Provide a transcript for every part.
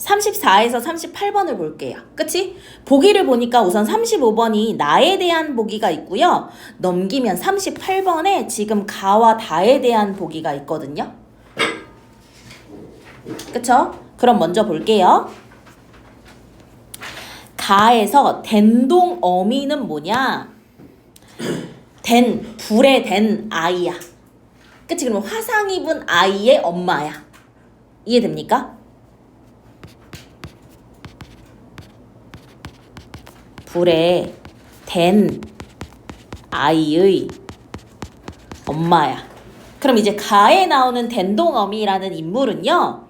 34에서 38번을 볼게요. 그치? 보기를 보니까 우선 35번이 나에 대한 보기가 있고요. 넘기면 38번에 지금 가와 다에 대한 보기가 있거든요. 그쵸? 그럼 먼저 볼게요. 가에서 댄동 어미는 뭐냐? 불에 댄 아이야. 그치? 그러면 화상 입은 아이의 엄마야. 이해됩니까? 불에 댄 아이의 엄마야. 그럼 이제 가에 나오는 댄동어미라는 인물은요.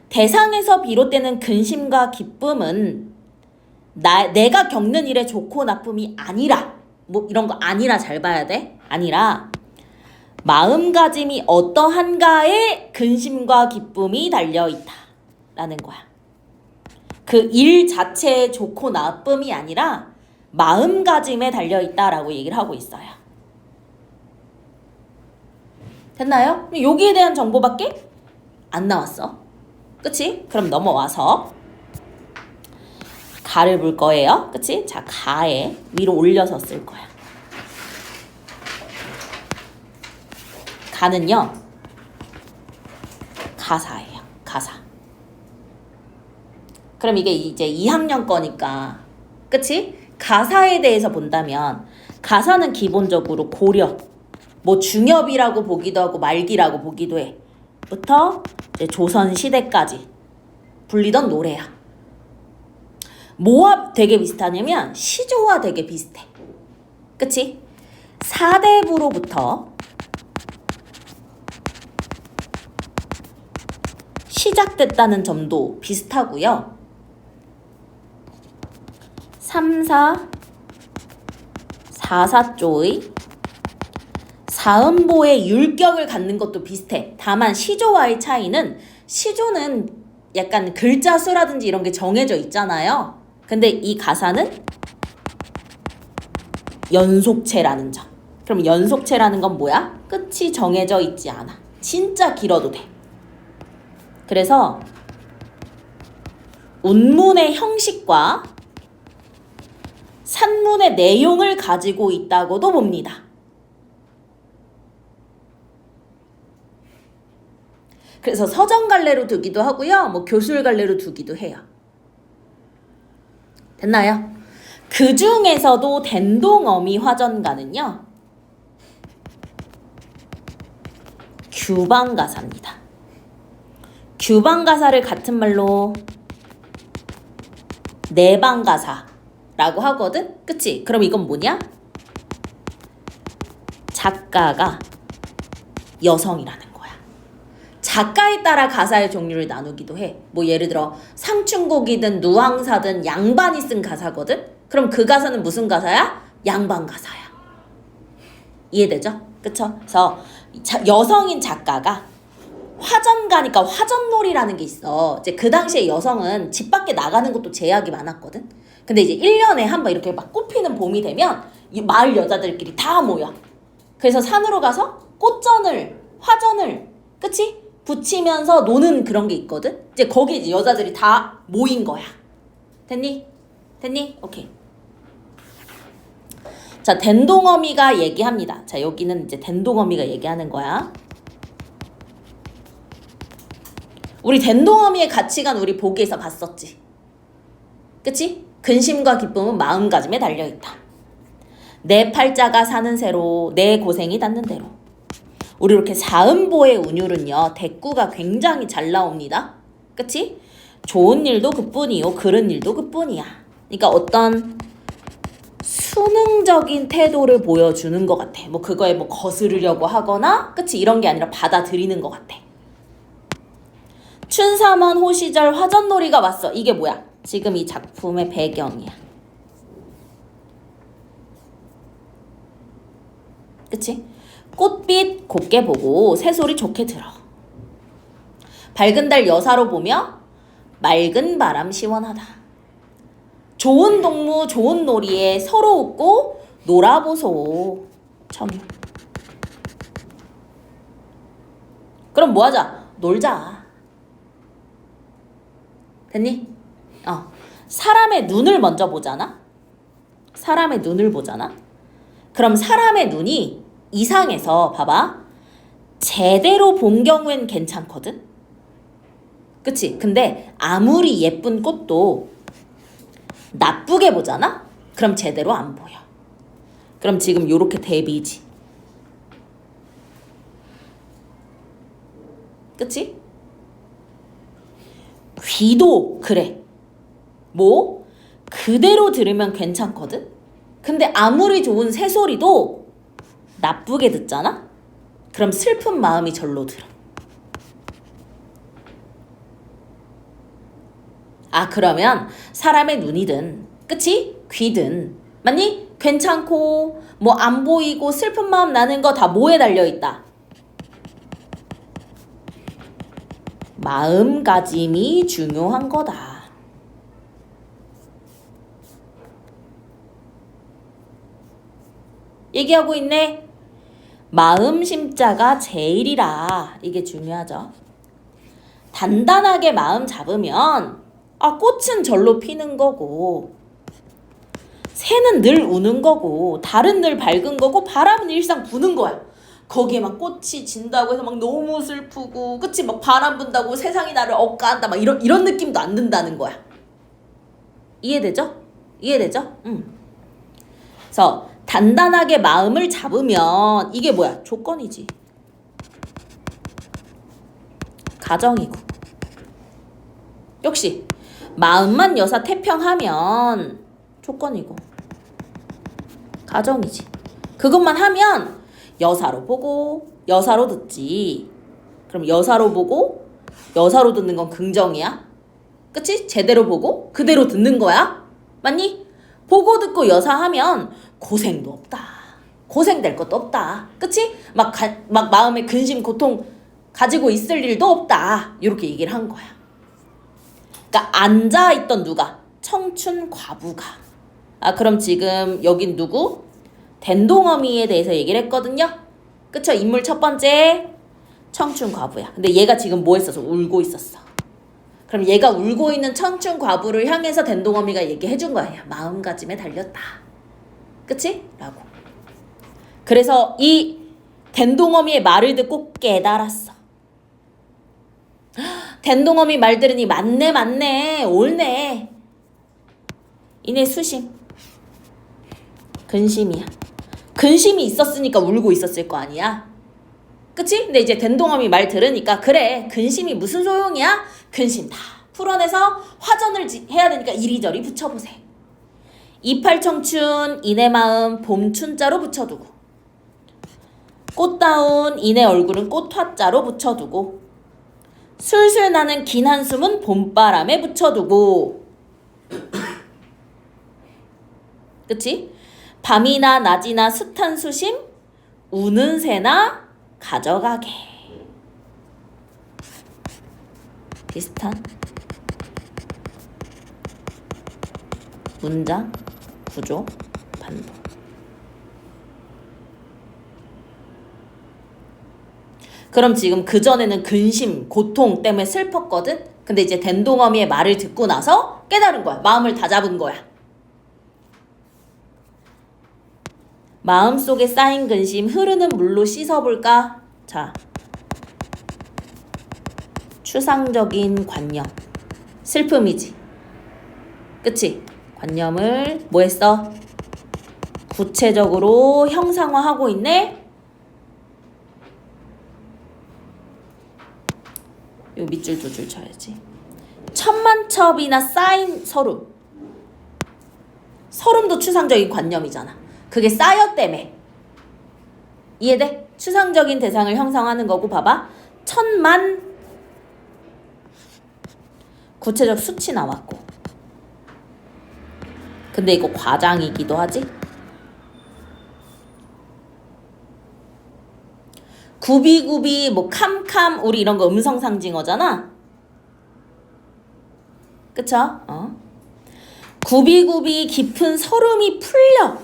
대상에서 비롯되는 근심과 기쁨은 내가 겪는 일에 좋고 나쁨이 아니라 뭐 이런 거 아니라 잘 봐야 돼. 아니라 마음가짐이 어떠한가에 근심과 기쁨이 달려있다 라는 거야. 그 일 자체에 좋고 나쁨이 아니라 마음가짐에 달려있다라고 얘기를 하고 있어요. 됐나요? 여기에 대한 정보밖에 안 나왔어. 그치? 그럼 넘어와서 가를 볼 거예요. 그치? 자, 가에 위로 올려서 쓸 거야. 가는요. 가사예요. 가사. 그럼 이게 이제 2학년 거니까 그치? 가사에 대해서 본다면 가사는 기본적으로 고려 뭐 중엽이라고 보기도 하고 말기라고 보기도 해. 부터 이제 조선시대까지 불리던 노래야. 뭐와 되게 비슷하냐면 시조와 되게 비슷해. 그치? 사대부로부터 시작됐다는 점도 비슷하고요. 3사, 4사조의 사음보의 율격을 갖는 것도 비슷해. 다만 시조와의 차이는 시조는 약간 글자 수라든지 이런 게 정해져 있잖아요. 근데 이 가사는 연속체라는 점. 그럼 연속체라는 건 뭐야? 끝이 정해져 있지 않아. 진짜 길어도 돼. 그래서 운문의 형식과 산문의 내용을 가지고 있다고도 봅니다. 그래서 서정갈래로 두기도 하고요. 뭐 교술갈래로 두기도 해요. 됐나요? 그 중에서도 댄동어미 화전가는요. 규방가사입니다. 규방가사를 같은 말로 내방가사라고 하거든? 그치? 그럼 이건 뭐냐? 작가가 여성이라는 거야. 작가에 따라 가사의 종류를 나누기도 해. 뭐 예를 들어 상춘곡이든 누황사든 양반이 쓴 가사거든? 그럼 그 가사는 무슨 가사야? 양반 가사야. 이해되죠? 그쵸? 그래서 여성인 작가가 화전가니까 화전놀이라는 게 있어. 이제 그 당시에 여성은 집 밖에 나가는 것도 제약이 많았거든. 근데 이제 1년에 한 번 이렇게 막 꽃피는 봄이 되면 이 마을 여자들끼리 다 모여. 그래서 산으로 가서 꽃전을, 화전을, 그치? 붙이면서 노는 그런 게 있거든. 이제 거기 이제 여자들이 다 모인 거야. 됐니? 됐니? 오케이. 자, 댄동어미가 얘기합니다. 자, 여기는 이제 댄동어미가 얘기하는 거야. 우리 댄동어미의 가치관 우리 보기에서 봤었지. 그치? 근심과 기쁨은 마음가짐에 달려있다. 내 팔자가 사는 새로 내 고생이 닿는 대로. 우리 이렇게 사음보의 운율은요. 대꾸가 굉장히 잘 나옵니다. 그치? 좋은 일도 그뿐이요. 그른 일도 그뿐이야. 그러니까 어떤 수능적인 태도를 보여주는 것 같아. 뭐 그거에 뭐 거스르려고 하거나 그치? 이런 게 아니라 받아들이는 것 같아. 춘삼원 호시절 화전놀이가 왔어. 이게 뭐야? 지금 이 작품의 배경이야. 그치? 꽃빛 곱게 보고 새소리 좋게 들어. 밝은 달 여사로 보며 맑은 바람 시원하다. 좋은 동무 좋은 놀이에 서로 웃고 놀아보소. 참. 그럼 뭐하자? 놀자. 됐니? 사람의 눈을 먼저 보잖아? 사람의 눈을 보잖아? 그럼 사람의 눈이 이상해서 봐봐. 제대로 본 경우엔 괜찮거든? 그치? 근데 아무리 예쁜 꽃도 나쁘게 보잖아? 그럼 제대로 안 보여. 그럼 지금 요렇게 대비지. 그치? 귀도 그래. 뭐? 그대로 들으면 괜찮거든? 근데 아무리 좋은 새소리도 나쁘게 듣잖아? 그럼 슬픈 마음이 절로 들어. 그러면 사람의 눈이든, 그치? 귀든, 맞니? 괜찮고, 뭐 안 보이고 슬픈 마음 나는 거 다 뭐에 달려있다? 마음가짐이 중요한 거다. 얘기하고 있네. 마음 심자가 제일이라. 이게 중요하죠. 단단하게 마음 잡으면 꽃은 절로 피는 거고 새는 늘 우는 거고 달은 늘 밝은 거고 바람은 일상 부는 거야. 거기에 막 꽃이 진다고 해서 막 너무 슬프고 그치? 막 바람 분다고 세상이 나를 억까한다 막 이런 느낌도 안 든다는 거야. 이해되죠? 이해되죠? 그래서 단단하게 마음을 잡으면 이게 뭐야? 조건이지. 가정이고. 역시 마음만 여사 태평하면 조건이고 가정이지. 그것만 하면 여사로 보고 여사로 듣지. 그럼 여사로 보고 여사로 듣는 건 긍정이야. 그치? 제대로 보고 그대로 듣는 거야. 맞니? 보고 듣고 여사하면 고생도 없다. 고생될 것도 없다. 그치? 막 마음에 근심 고통 가지고 있을 일도 없다. 이렇게 얘기를 한 거야. 그러니까 앉아있던 누가? 청춘 과부가. 그럼 지금 여긴 누구? 댄동어미에 대해서 얘기를 했거든요. 그쵸? 인물 첫 번째 청춘 과부야. 근데 얘가 지금 뭐 했었어? 울고 있었어. 그럼 얘가 울고 있는 청춘 과부를 향해서 댄동어미가 얘기해 준 거야. 마음가짐에 달렸다. 그치? 라고. 그래서 이 댄동어미의 말을 듣고 깨달았어. 댄동어미 말 들으니 맞네 옳네. 이내 수심. 근심이야. 근심이 있었으니까 울고 있었을 거 아니야. 그치? 근데 이제 댄동어미 말 들으니까 그래 근심이 무슨 소용이야? 근심 다 풀어내서 화전을 해야 되니까 이리저리 붙여보세. 이팔청춘 이내 마음 봄춘자로 붙여두고 꽃다운 이내 얼굴은 꽃화자로 붙여두고 술술 나는 긴 한숨은 봄바람에 붙여두고 그치? 밤이나 낮이나 숱한 수심 우는 새나 가져가게. 비슷한 문장, 구조, 반복. 그럼 지금 그전에는 근심, 고통 때문에 슬펐거든? 근데 이제 댄동어미의 말을 듣고 나서 깨달은 거야. 마음을 다 잡은 거야. 마음속에 쌓인 근심 흐르는 물로 씻어볼까? 자, 추상적인 관념. 슬픔이지. 그치? 관념을 뭐 했어? 구체적으로 형상화하고 있네? 요 밑줄 두 줄 쳐야지. 천만첩이나 쌓인 서름. 서름도 추상적인 관념이잖아. 그게 쌓였다며. 이해돼? 추상적인 대상을 형성하는 거고 봐봐. 천만 구체적 수치 나왔고. 근데 이거 과장이기도 하지? 구비구비 뭐 캄캄 우리 이런 거 음성 상징어잖아. 그쵸? 구비구비 깊은 서름이 풀려.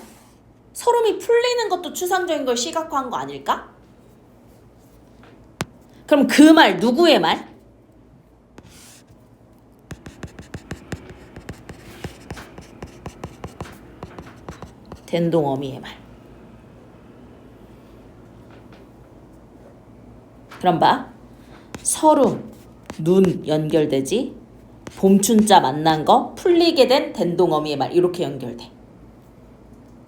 서름이 풀리는 것도 추상적인 걸 시각화한 거 아닐까? 그럼 그 말 누구의 말? 된동어미의 말. 그럼 봐. 서름, 눈 연결되지. 봄춘자 만난 거 풀리게 된 된동어미의 말. 이렇게 연결돼.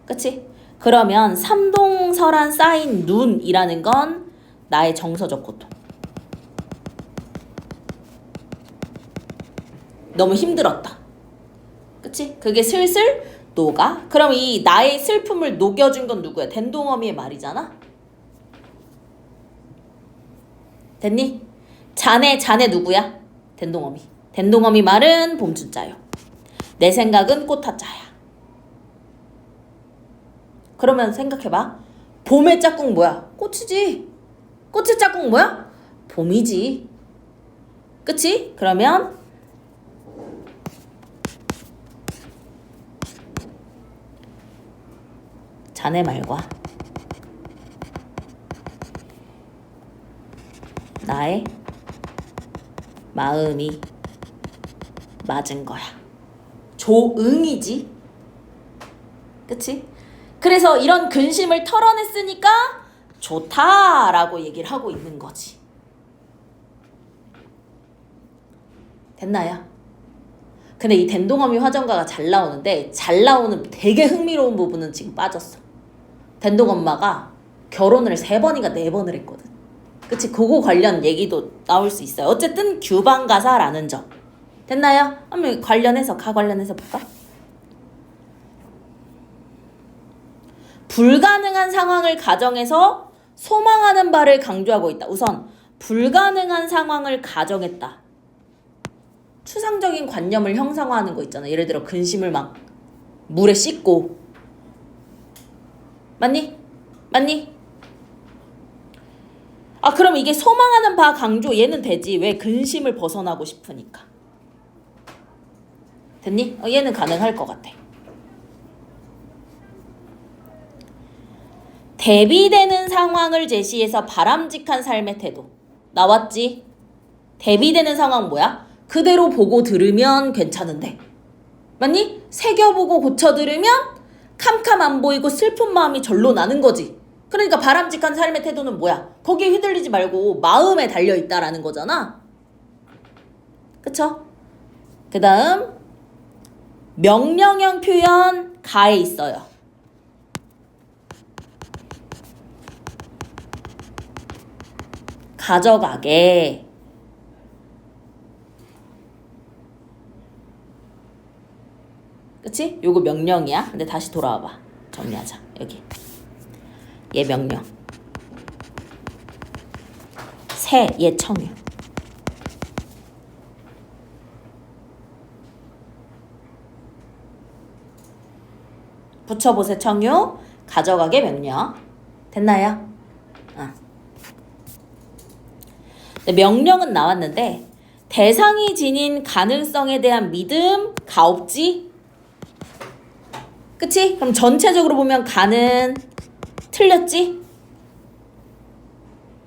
그치? 그러면 삼동설한 쌓인 눈이라는 건 나의 정서적 고통. 너무 힘들었다. 그치? 그게 슬슬 녹아. 그럼 이 나의 슬픔을 녹여준 건 누구야? 된동어미의 말이잖아. 됐니? 자네 누구야? 된동어미. 된동어미 말은 봄춘자요. 내 생각은 꽃화자야. 그러면 생각해봐. 봄의 짝꿍 뭐야? 꽃이지. 꽃의 짝꿍 뭐야? 봄이지. 그치? 그러면 자네 말과 나의 마음이 맞은 거야. 조응이지. 그치? 그래서 이런 근심을 털어냈으니까 좋다라고 얘기를 하고 있는 거지. 됐나요? 근데 이 된동어미 화전가가 잘 나오는데 잘 나오는 되게 흥미로운 부분은 지금 빠졌어. 된동엄마가 결혼을 3번인가 4번을 했거든. 그치? 그거 관련 얘기도 나올 수 있어요. 어쨌든 규방가사라는 점. 됐나요? 한번 관련해서 볼까? 불가능한 상황을 가정해서 소망하는 바를 강조하고 있다. 우선 불가능한 상황을 가정했다. 추상적인 관념을 형상화하는 거 있잖아. 예를 들어 근심을 막 물에 씻고. 맞니? 아, 그럼 이게 소망하는 바 강조 얘는 되지. 왜? 근심을 벗어나고 싶으니까. 됐니? 얘는 가능할 것 같아. 대비되는 상황을 제시해서 바람직한 삶의 태도. 나왔지? 대비되는 상황 뭐야? 그대로 보고 들으면 괜찮은데. 맞니? 새겨보고 고쳐 들으면 캄캄 안 보이고 슬픈 마음이 절로 나는 거지. 그러니까 바람직한 삶의 태도는 뭐야? 거기에 휘둘리지 말고 마음에 달려있다라는 거잖아. 그쵸? 그 다음 명령형 표현 가에 있어요. 가져가게. 그치? 요거 명령이야. 근데 다시 돌아와봐. 정리하자. 여기. 얘 명령. 새, 얘 청유. 붙여보세 청유. 가져가게 명령. 됐나요? 명령은 나왔는데 대상이 지닌 가능성에 대한 믿음 가 없지? 그치? 그럼 전체적으로 보면 가는 틀렸지?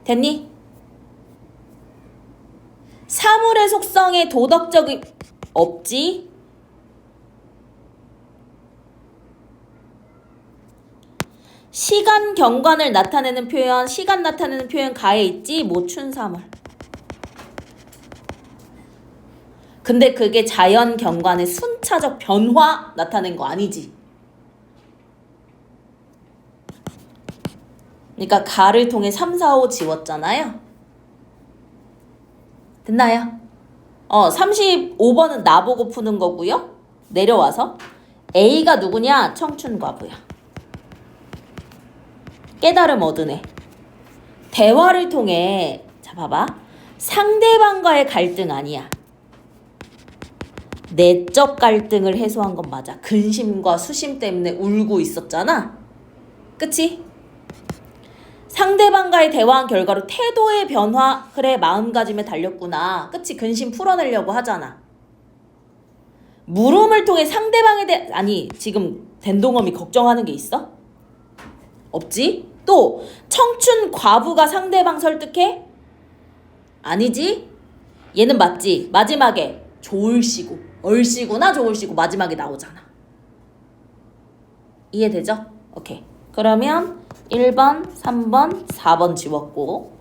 됐니? 사물의 속성에 도덕적이 없지? 시간 경관을 나타내는 표현, 시간 나타내는 표현 가에 있지? 모춘 사물. 근데 그게 자연 경관의 순차적 변화 나타낸 거 아니지. 그러니까 가를 통해 3, 4, 5 지웠잖아요. 됐나요? 35번은 나보고 푸는 거고요. 내려와서 A가 누구냐? 청춘과부야. 깨달음 얻은 애. 대화를 통해 자 봐봐. 상대방과의 갈등 아니야. 내적 갈등을 해소한 건 맞아. 근심과 수심 때문에 울고 있었잖아. 그치? 상대방과의 대화한 결과로 태도의 변화. 그래, 마음가짐에 달렸구나. 그치? 근심 풀어내려고 하잖아. 물음을 통해 상대방에 대해 아니 지금 된동엄이 걱정하는 게 있어? 없지? 또 청춘 과부가 상대방 설득해? 아니지? 얘는 맞지? 마지막에 좋을시고 얼씨구나 좋을시고 마지막에 나오잖아. 이해되죠? 오케이. 그러면 1번, 3번, 4번 지웠고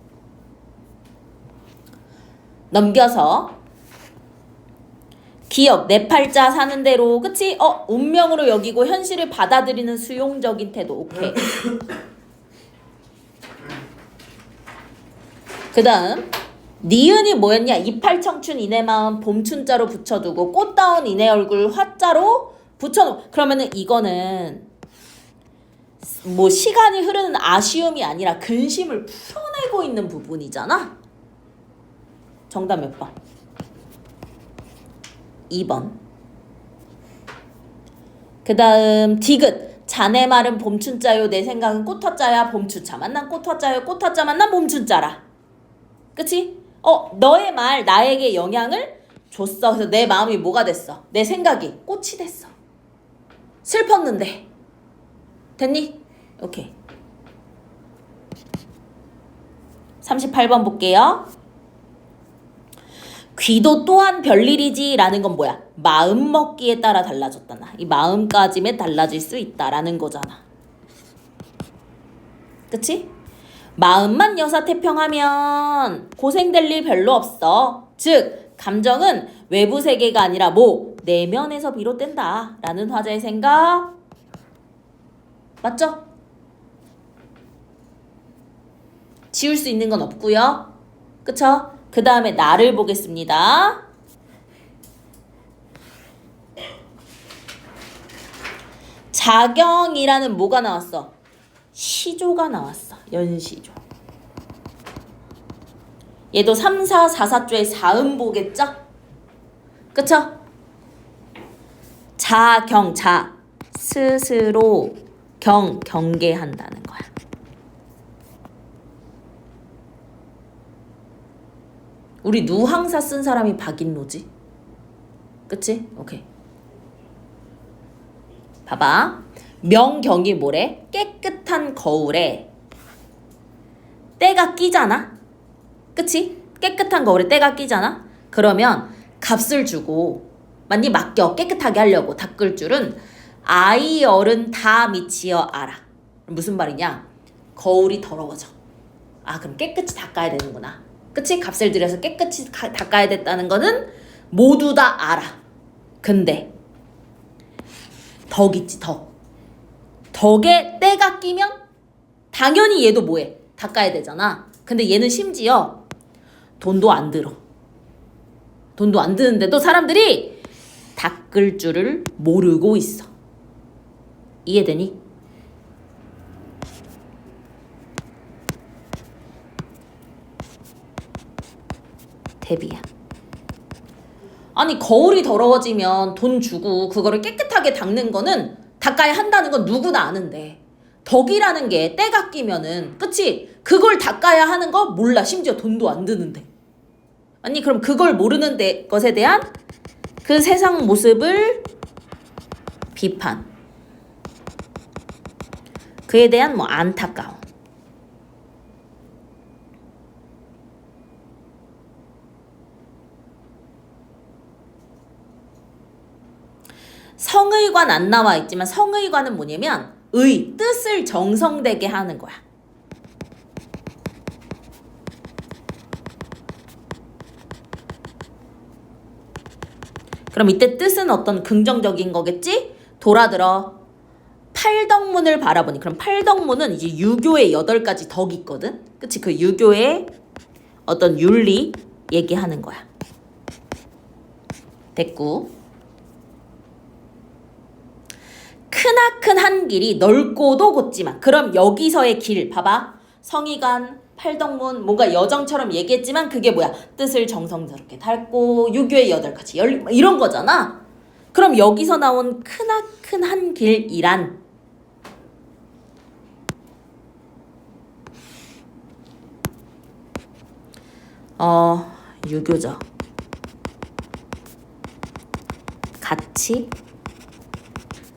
넘겨서 기억, 내 팔자 사는 대로 그치? 운명으로 여기고 현실을 받아들이는 수용적인 태도. 오케이. 그 다음 니은이 뭐였냐? 이팔청춘 이내 마음 봄춘자로 붙여두고 꽃다운 이내 얼굴 화자로 붙여놓. 그러면은 이거는 뭐 시간이 흐르는 아쉬움이 아니라 근심을 풀어내고 있는 부분이잖아. 정답 몇 번? 2번. 그 다음 디귿 자네 말은 봄춘자요 내 생각은 꽃화자야 봄춘자 만난 꽃화자요 꽃화자 만난 봄춘자라. 그치? 너의 말 나에게 영향을 줬어. 그래서 내 마음이 뭐가 됐어? 내 생각이 꽃이 됐어. 슬펐는데 됐니? 오케이. 38번 볼게요. 귀도 또한 별일이지 라는 건 뭐야? 마음 먹기에 따라 달라졌다나. 이 마음가짐에 달라질 수 있다라는 거잖아. 그치? 마음만 여사태평하면 고생될 일 별로 없어. 즉 감정은 외부 세계가 아니라 내면에서 비롯된다 라는 화자의 생각. 맞죠? 지울 수 있는 건 없고요. 그쵸? 그 다음에 나를 보겠습니다. 자경이라는 뭐가 나왔어? 시조가 나왔어. 연시조. 얘도 3, 4, 4, 4조의 사음보겠죠? 그쵸? 자경, 스스로 경계한다는 거야. 우리 누항사 쓴 사람이 박인로지? 그치? 오케이. 봐봐. 명경이 뭐래? 깨끗한 거울에 때가 끼잖아? 그치? 깨끗한 거울에 때가 끼잖아? 그러면 값을 주고 만니 맡겨 깨끗하게 하려고 닦을 줄은 아이 어른 다 미치어 알아. 무슨 말이냐? 거울이 더러워져. 그럼 깨끗이 닦아야 되는구나. 그치? 값을 들여서 깨끗이 닦아야 됐다는 거는 모두 다 알아. 근데 덕 있지, 덕. 덕에 때가 끼면 당연히 얘도 뭐해? 닦아야 되잖아. 근데 얘는 심지어 돈도 안 들어. 돈도 안 드는데도 사람들이 닦을 줄을 모르고 있어. 이해되니? 대비야. 아니 거울이 더러워지면 돈 주고 그거를 깨끗하게 닦는 거는 닦아야 한다는 건 누구나 아는데 덕이라는 게 때가 끼면은 그치? 그걸 닦아야 하는 거 몰라. 심지어 돈도 안 드는데. 아니 그럼 그걸 모르는 것에 대한 그 세상 모습을 비판. 그에 대한 안타까움. 성의관 안 나와 있지만 성의관은 뭐냐면 뜻을 정성되게 하는 거야. 그럼 이때 뜻은 어떤 긍정적인 거겠지? 돌아들어. 팔덕문을 바라보니. 그럼 팔덕문은 이제 유교의 8가지 덕이 있거든? 그치? 그 유교의 어떤 윤리 얘기하는 거야. 됐고. 크나큰 한 길이 넓고도 곧지만. 그럼 여기서의 길 봐봐. 성의관, 팔덕문 뭔가 여정처럼 얘기했지만 그게 뭐야? 뜻을 정성스럽게 닳고 유교의 8가지 이런 거잖아. 그럼 여기서 나온 크나큰 한 길이란 유교적 가치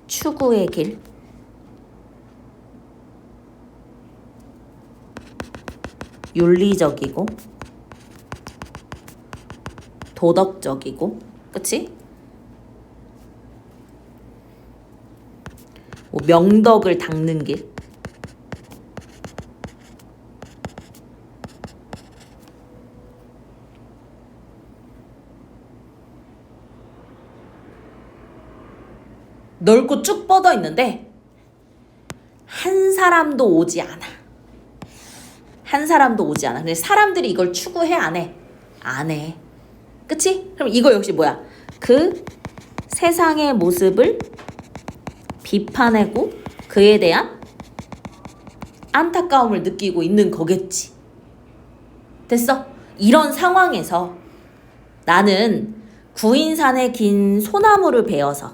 추구의 길. 윤리적이고 도덕적이고 그치? 뭐 명덕을 닦는 길. 넓고 쭉 뻗어 있는데 한 사람도 오지 않아. 한 사람도 오지 않아. 근데 사람들이 이걸 추구해 안 해? 안 해. 그치? 그럼 이거 역시 뭐야? 그 세상의 모습을 비판하고 그에 대한 안타까움을 느끼고 있는 거겠지. 됐어? 이런 상황에서 나는 구인산의 긴 소나무를 베어서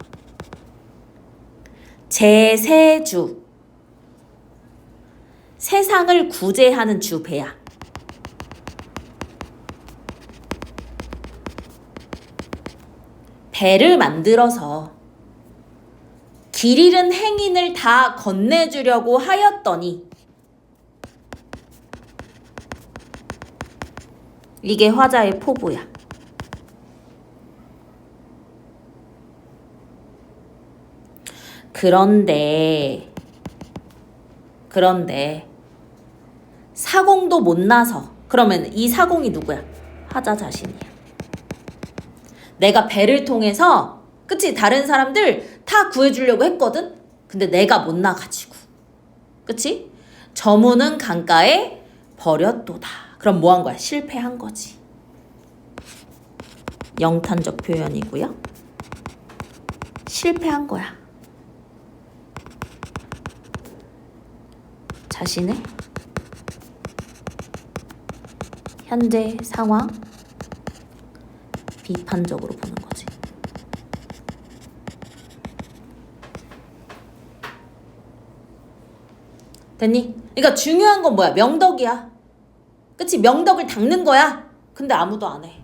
제3주 세상을 구제하는 주 배야. 배를 만들어서 길 잃은 행인을 다 건네주려고 하였더니 이게 화자의 포부야. 그런데 사공도 못 나서. 그러면 이 사공이 누구야? 화자 자신이야. 내가 배를 통해서 그치? 다른 사람들 다 구해주려고 했거든? 근데 내가 못 나가지고 그치? 저무는 강가에 버렸도다. 그럼 뭐 한 거야? 실패한 거지. 영탄적 표현이고요. 실패한 거야. 자신의 현재 상황 비판적으로 보는 거지. 됐니? 그러니까 중요한 건 뭐야? 명덕이야. 그치? 명덕을 닦는 거야. 근데 아무도 안 해.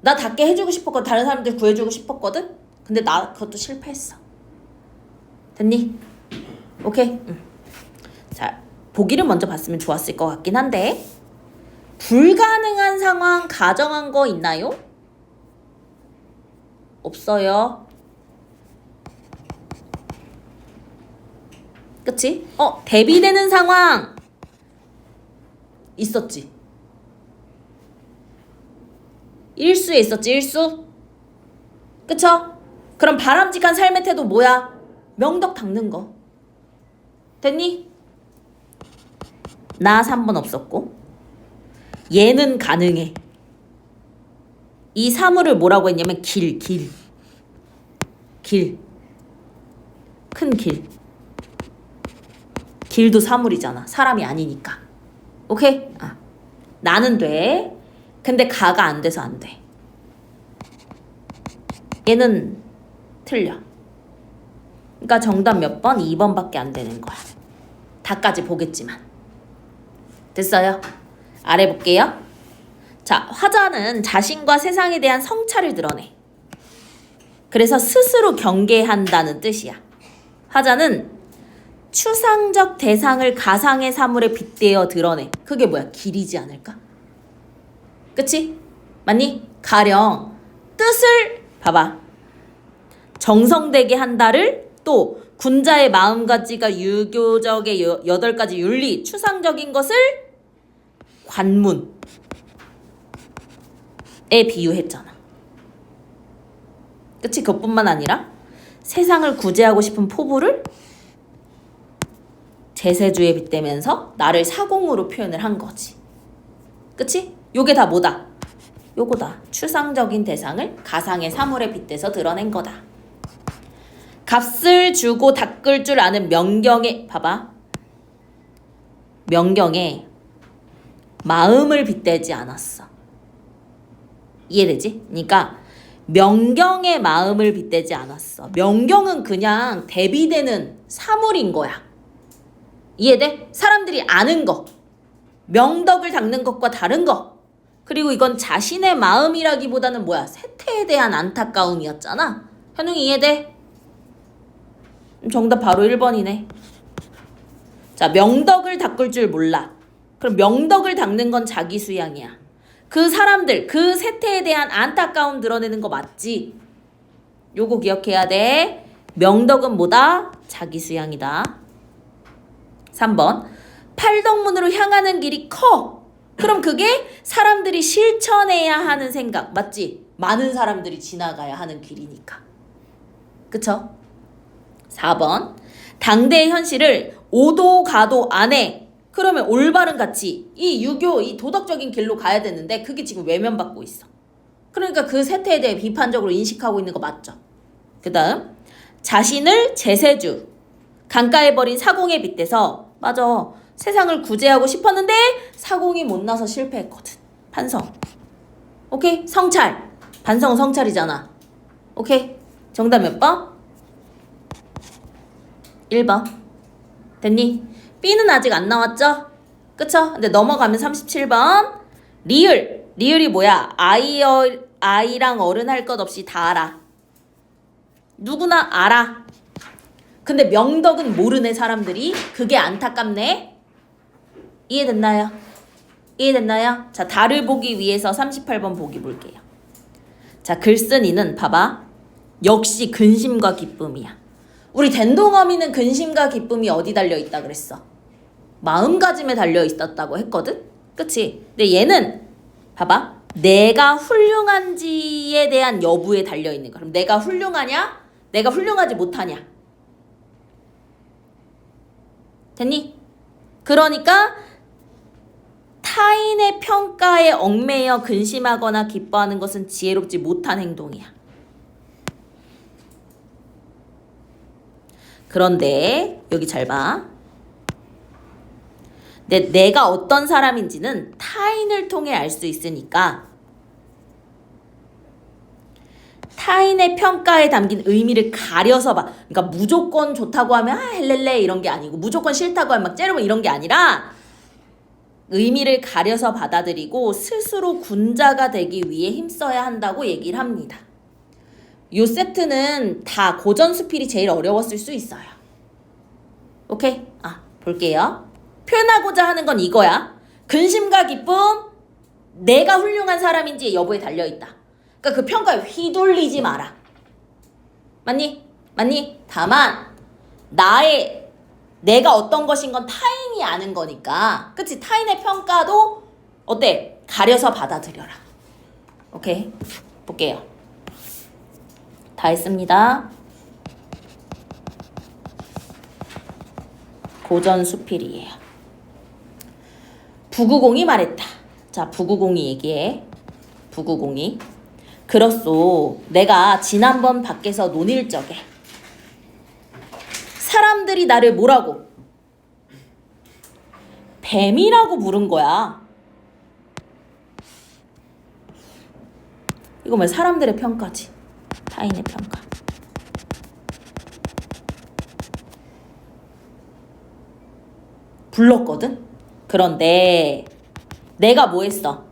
나 닦게 해주고 싶었거든. 다른 사람들 구해주고 싶었거든. 근데 나 그것도 실패했어. 됐니? 오케이? 응. 자, 보기를 먼저 봤으면 좋았을 것 같긴 한데 불가능한 상황 가정한 거 있나요? 없어요. 그치? 대비되는 상황 있었지. 일수에 있었지. 일수. 그쵸? 그럼 바람직한 삶의 태도 뭐야? 명덕 닦는 거. 됐니? 나 3번 없었고 얘는 가능해. 이 사물을 뭐라고 했냐면 길. 큰 길. 길도 사물이잖아. 사람이 아니니까. 오케이? 나는 돼. 근데 가가 안 돼서 안 돼. 얘는 틀려. 그러니까 정답 몇 번? 2번밖에 안 되는 거야. 다까지 보겠지만. 됐어요? 아래 볼게요. 자, 화자는 자신과 세상에 대한 성찰을 드러내. 그래서 스스로 경계한다는 뜻이야. 화자는 추상적 대상을 가상의 사물에 빗대어 드러내. 그게 뭐야? 길이지 않을까? 그치? 맞니? 가령 뜻을 봐봐. 정성되게 한다를 또 군자의 마음가짐과 유교적의 8가지 윤리, 추상적인 것을 관문에 비유했잖아. 그치? 그것뿐만 아니라 세상을 구제하고 싶은 포부를 제세주에 빗대면서 나를 사공으로 표현을 한 거지. 그치? 요게 다 뭐다? 요거다. 추상적인 대상을 가상의 사물에 빗대서 드러낸 거다. 값을 주고 닦을 줄 아는 명경에 봐봐. 명경에 마음을 빗대지 않았어. 이해되지? 그러니까 명경의 마음을 빗대지 않았어. 명경은 그냥 대비되는 사물인 거야. 이해돼? 사람들이 아는 거. 명덕을 닦는 것과 다른 거. 그리고 이건 자신의 마음이라기보다는 뭐야? 세태에 대한 안타까움이었잖아. 현웅이 이해돼? 정답 바로 1번이네. 자, 명덕을 닦을 줄 몰라. 그럼 명덕을 닦는 건 자기 수양이야. 그 사람들, 그 세태에 대한 안타까움 드러내는 거 맞지? 요거 기억해야 돼. 명덕은 뭐다? 자기 수양이다. 3번. 팔덕문으로 향하는 길이 커. 그럼 그게 사람들이 실천해야 하는 생각. 맞지? 많은 사람들이 지나가야 하는 길이니까. 그쵸? 4번. 당대의 현실을 오도 가도 안 해. 그러면 올바른 가치, 이 유교, 이 도덕적인 길로 가야 되는데 그게 지금 외면받고 있어. 그러니까 그 세태에 대해 비판적으로 인식하고 있는 거 맞죠? 그 다음. 자신을 제세주, 강가에 버린 사공에 빗대서 맞아. 세상을 구제하고 싶었는데 사공이 못 나서 실패했거든. 반성. 오케이? 성찰. 반성은 성찰이잖아. 오케이? 정답 몇 번? 1번. 됐니? B는 아직 안 나왔죠? 그쵸? 근데 넘어가면 37번. 리을. 리을이 뭐야? 아이랑 어른 할 것 없이 다 알아. 누구나 알아. 근데 명덕은 모르네 사람들이. 그게 안타깝네. 이해됐나요? 이해됐나요? 자, 달을 보기 위해서 38번 보기 볼게요. 자, 글쓴이는 봐봐. 역시 근심과 기쁨이야. 우리 댄동어미는 근심과 기쁨이 어디 달려있다 그랬어? 마음가짐에 달려있었다고 했거든? 그치? 근데 얘는 봐봐. 내가 훌륭한지에 대한 여부에 달려있는 거야. 그럼 내가 훌륭하냐? 내가 훌륭하지 못하냐? 됐니? 그러니까 타인의 평가에 얽매여 근심하거나 기뻐하는 것은 지혜롭지 못한 행동이야. 그런데 여기 잘 봐. 내가 어떤 사람인지는 타인을 통해 알 수 있으니까 타인의 평가에 담긴 의미를 가려서 봐. 그러니까 무조건 좋다고 하면 헬렐레 이런 게 아니고 무조건 싫다고 하면 막 째려보 이런 게 아니라 의미를 가려서 받아들이고 스스로 군자가 되기 위해 힘써야 한다고 얘기를 합니다. 요 세트는 다 고전 수필이 제일 어려웠을 수 있어요. 오케이? 볼게요. 표현하고자 하는 건 이거야. 근심과 기쁨, 내가 훌륭한 사람인지의 여부에 달려있다. 그러니까 그 평가에 휘둘리지 마라. 맞니? 맞니? 다만 내가 어떤 것인 건 타인이 아는 거니까. 그치? 타인의 평가도 어때? 가려서 받아들여라. 오케이? 볼게요. 다 했습니다. 고전 수필이에요. 부구공이 말했다. 자, 부구공이 얘기해. 부구공이. 그렇소. 내가 지난번 밖에서 논일 적에 사람들이 나를 뭐라고? 뱀이라고 부른 거야. 이거 뭐 사람들의 평가지. 타인의 평가. 불렀거든? 그런데 내가 뭐 했어?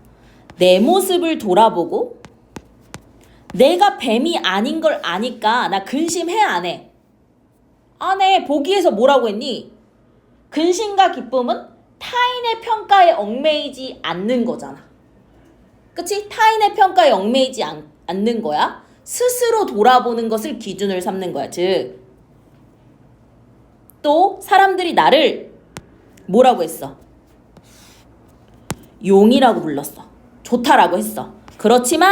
내 모습을 돌아보고 내가 뱀이 아닌 걸 아니까 나 근심해 안 해? 안 해. 보기에서 뭐라고 했니? 근심과 기쁨은 타인의 평가에 얽매이지 않는 거잖아. 그치? 타인의 평가에 얽매이지 않는 거야. 스스로 돌아보는 것을 기준을 삼는 거야. 즉, 또 사람들이 나를 뭐라고 했어? 용이라고 불렀어. 좋다라고 했어. 그렇지만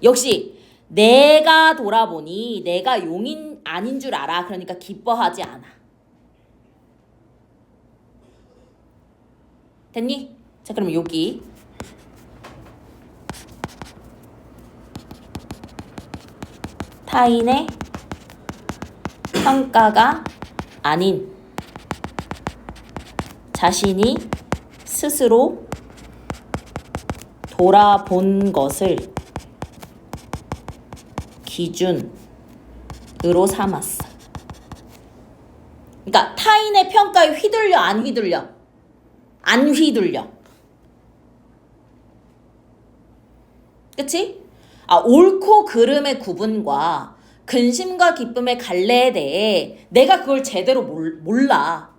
역시 내가 돌아보니 내가 용인 아닌 줄 알아. 그러니까 기뻐하지 않아. 됐니? 자, 그럼 여기 타인의 평가가 아닌 자신이 스스로 돌아본 것을 기준으로 삼았어. 그러니까 타인의 평가에 휘둘려 안 휘둘려? 안 휘둘려. 그치? 옳고 그름의 구분과 근심과 기쁨의 갈래에 대해 내가 그걸 제대로 몰라.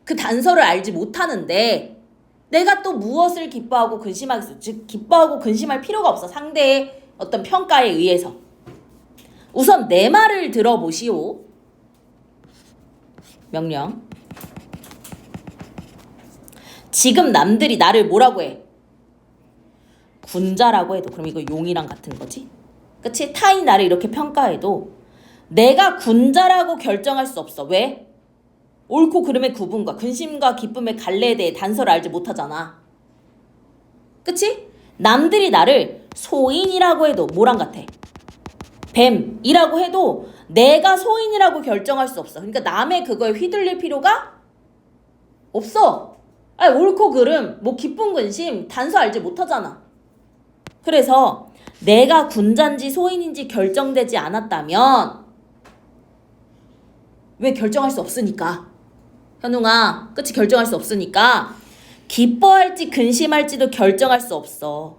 그 단서를 알지 못하는데 내가 또 무엇을 기뻐하고 근심하겠어? 즉 기뻐하고 근심할 필요가 없어. 상대의 어떤 평가에 의해서. 우선 내 말을 들어보시오. 명령. 지금 남들이 나를 뭐라고 해? 군자라고 해도, 그럼 이거 용이랑 같은 거지? 그치? 타인이 나를 이렇게 평가해도 내가 군자라고 결정할 수 없어. 왜? 옳고 그름의 구분과 근심과 기쁨의 갈래에 대해 단서를 알지 못하잖아. 그치? 남들이 나를 소인이라고 해도 뭐랑 같아? 뱀이라고 해도 내가 소인이라고 결정할 수 없어. 그러니까 남의 그거에 휘둘릴 필요가 없어. 아니, 옳고 그름, 뭐 기쁨 근심 단서 알지 못하잖아. 그래서 내가 군자인지 소인인지 결정되지 않았다면 왜 결정할 수 없으니까. 현웅아, 그치? 결정할 수 없으니까 기뻐할지 근심할지도 결정할 수 없어.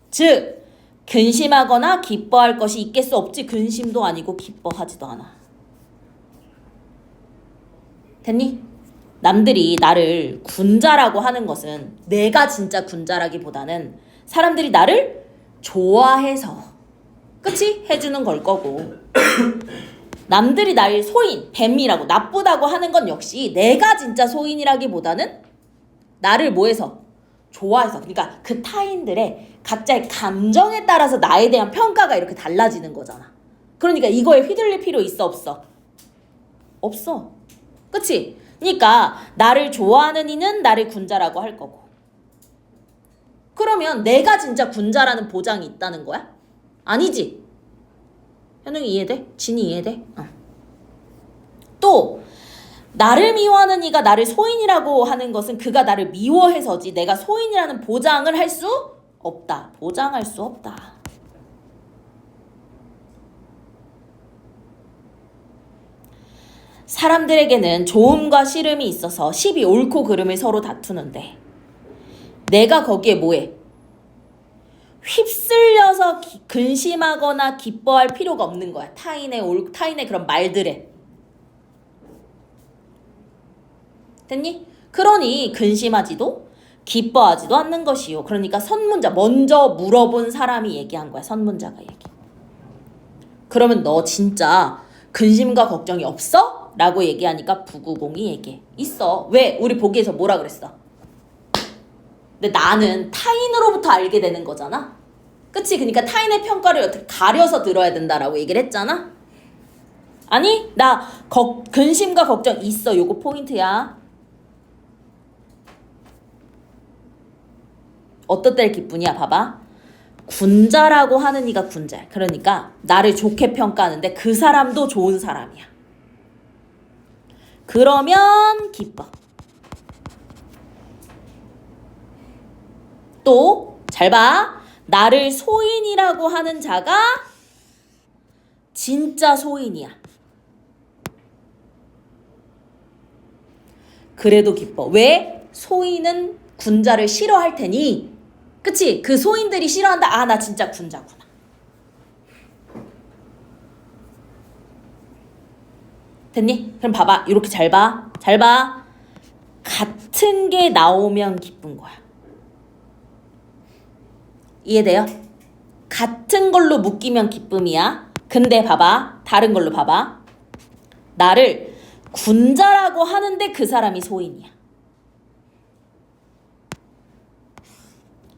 즉 근심하거나 기뻐할 것이 있겠수 없지. 근심도 아니고 기뻐하지도 않아. 됐니? 남들이 나를 군자라고 하는 것은 내가 진짜 군자라기보다는 사람들이 나를 좋아해서, 그치? 해주는 걸 거고 남들이 날 소인, 뱀이라고 나쁘다고 하는 건 역시 내가 진짜 소인이라기보다는 나를 뭐해서? 좋아해서. 그러니까 그 타인들의 각자의 감정에 따라서 나에 대한 평가가 이렇게 달라지는 거잖아. 그러니까 이거에 휘둘릴 필요 있어 없어? 없어. 그치? 그러니까 나를 좋아하는 이는 나를 군자라고 할 거고, 그러면 내가 진짜 군자라는 보장이 있다는 거야? 아니지? 현웅이 이해돼? 진이 이해돼? 또 나를 미워하는 이가 나를 소인이라고 하는 것은 그가 나를 미워해서지 내가 소인이라는 보장을 할 수 없다. 보장할 수 없다. 사람들에게는 좋음과 싫음이 있어서 시비 옳고 그름을 서로 다투는데 내가 거기에 뭐해? 휩쓸려서 근심하거나 기뻐할 필요가 없는 거야. 타인의 그런 말들에. 됐니? 그러니 근심하지도 기뻐하지도 않는 것이요. 그러니까 선문자, 먼저 물어본 사람이 얘기한 거야. 선문자가 얘기. 그러면 너 진짜 근심과 걱정이 없어? 라고 얘기하니까 부구공이 얘기해. 있어. 왜? 우리 보기에서 뭐라 그랬어? 근데 나는 타인으로부터 알게 되는 거잖아. 그치? 그러니까 타인의 평가를 어떻게 가려서 들어야 된다라고 얘기를 했잖아. 아니, 나 근심과 걱정 있어. 요거 포인트야. 어떨 기분이야? 봐봐. 군자라고 하는 이가 군자야. 그러니까 나를 좋게 평가하는데 그 사람도 좋은 사람이야. 그러면 기뻐. 또 잘 봐. 나를 소인이라고 하는 자가 진짜 소인이야. 그래도 기뻐. 왜? 소인은 군자를 싫어할 테니. 그치? 그 소인들이 싫어한다. 아, 나 진짜 군자구나. 됐니? 그럼 봐봐. 이렇게 잘 봐. 잘 봐. 같은 게 나오면 기쁜 거야. 이해돼요? 같은 걸로 묶이면 기쁨이야. 근데 봐봐. 다른 걸로 봐봐. 나를 군자라고 하는데 그 사람이 소인이야.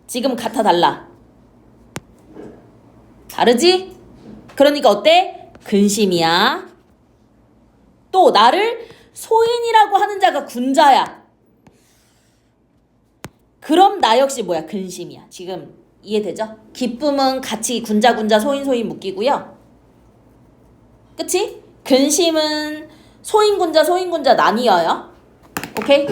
지금 같아 달라? 다르지? 그러니까 어때? 근심이야. 또 나를 소인이라고 하는 자가 군자야. 그럼 나 역시 뭐야? 근심이야. 지금 이해되죠? 기쁨은 같이 군자 소인 묶이고요. 그치? 근심은 소인 군자 나뉘어요. 오케이?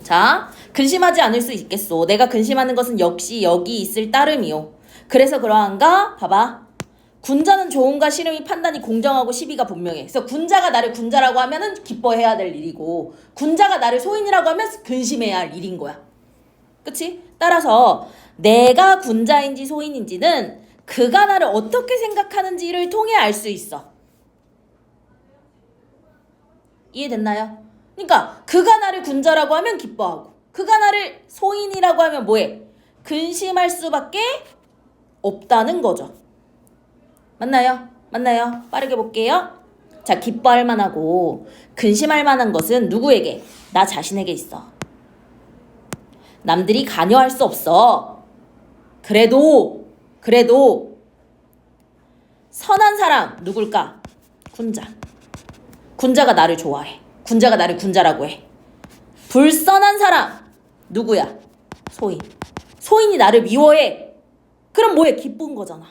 자, 근심하지 않을 수 있겠소. 내가 근심하는 것은 역시 여기 있을 따름이요. 그래서 그러한가? 봐봐. 군자는 좋음과 싫음이 판단이 공정하고 시비가 분명해. 그래서 군자가 나를 군자라고 하면은 기뻐해야 될 일이고, 군자가 나를 소인이라고 하면 근심해야 할 일인 거야. 그치? 따라서 내가 군자인지 소인인지는 그가 나를 어떻게 생각하는지를 통해 알 수 있어. 이해됐나요? 그러니까 그가 나를 군자라고 하면 기뻐하고, 그가 나를 소인이라고 하면 뭐해? 근심할 수밖에 없다는 거죠. 맞나요? 맞나요? 빠르게 볼게요. 자, 기뻐할 만하고 근심할 만한 것은 누구에게? 나 자신에게 있어. 남들이 관여할 수 없어. 그래도 선한 사람 누굴까? 군자. 군자가 나를 좋아해. 군자가 나를 군자라고 해. 불선한 사람 누구야? 소인. 소인이 나를 미워해. 그럼 뭐해? 기쁜 거잖아.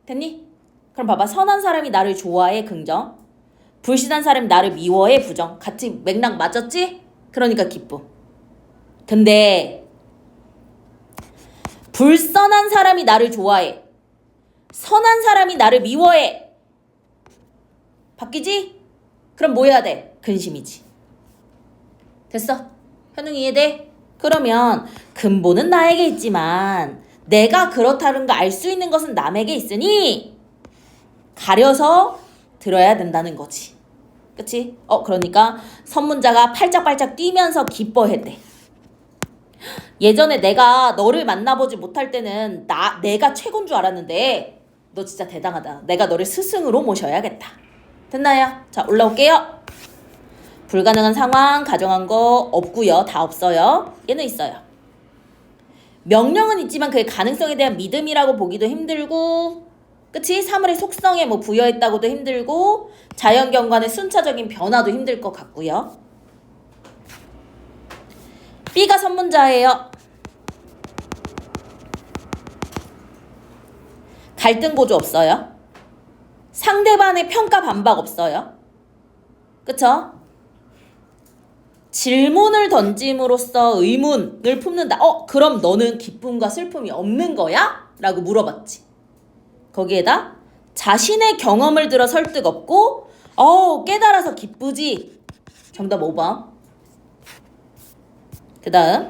됐니? 그럼 봐봐. 선한 사람이 나를 좋아해. 긍정. 불신한 사람이 나를 미워해. 부정. 같이 맥락 맞았지? 그러니까 기쁨. 근데 불선한 사람이 나를 좋아해. 선한 사람이 나를 미워해. 바뀌지? 그럼 뭐 해야 돼? 근심이지. 됐어? 현웅이 이해돼? 그러면 근본은 나에게 있지만 내가 그렇다는 거 알 수 있는 것은 남에게 있으니 가려서 들어야 된다는 거지. 그치? 그러니까 선문자가 팔짝팔짝 뛰면서 기뻐했대. 예전에 내가 너를 만나보지 못할 때는 내가 최고인 줄 알았는데 너 진짜 대단하다. 내가 너를 스승으로 모셔야겠다. 됐나요? 자, 올라올게요. 불가능한 상황 가정한 거 없고요. 다 없어요. 얘는 있어요. 명령은 있지만 그의 가능성에 대한 믿음이라고 보기도 힘들고, 그치? 사물의 속성에 뭐 부여했다고도 힘들고, 자연경관의 순차적인 변화도 힘들 것 같고요. B가 선문자예요. 갈등 고조 없어요. 상대방의 평가 반박 없어요. 그쵸? 질문을 던짐으로써 의문을 품는다. 그럼 너는 기쁨과 슬픔이 없는 거야? 라고 물어봤지. 거기에다 자신의 경험을 들어 설득 없고 깨달아서 기쁘지. 정답 5번. 그 다음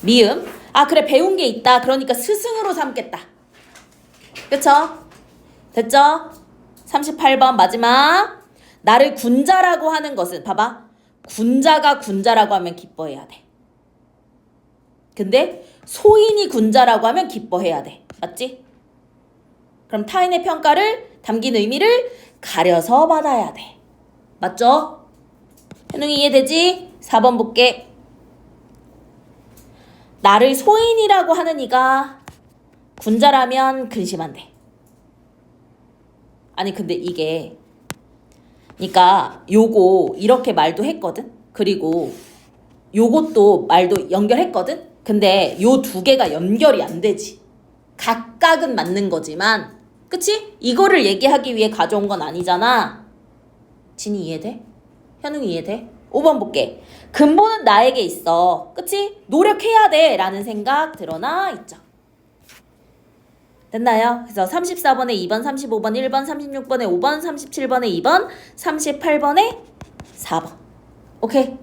미음. 그래 배운 게 있다. 그러니까 스승으로 삼겠다. 그쵸? 됐죠? 38번 마지막. 나를 군자라고 하는 것은 봐봐. 군자가 군자라고 하면 기뻐해야 돼. 근데 소인이 군자라고 하면 기뻐해야 돼. 맞지? 그럼 타인의 평가를 담긴 의미를 가려서 받아야 돼. 맞죠? 현웅이 이해되지? 4번 볼게. 나를 소인이라고 하는 이가 군자라면 근심한대. 아니 근데 이게 그러니까 요거 이렇게 말도 했거든. 그리고 요것도 말도 연결했거든. 근데 요 두 개가 연결이 안 되지. 각각은 맞는 거지만 그치? 이거를 얘기하기 위해 가져온 건 아니잖아. 진이 이해돼? 현웅이 이해돼? 5번 볼게. 근본은 나에게 있어. 그치? 노력해야 돼 라는 생각 드러나 있죠. 됐나요? 그래서 34번에 2번, 35번 1번, 36번에 5번, 37번에 2번, 38번에 4번. 오케이?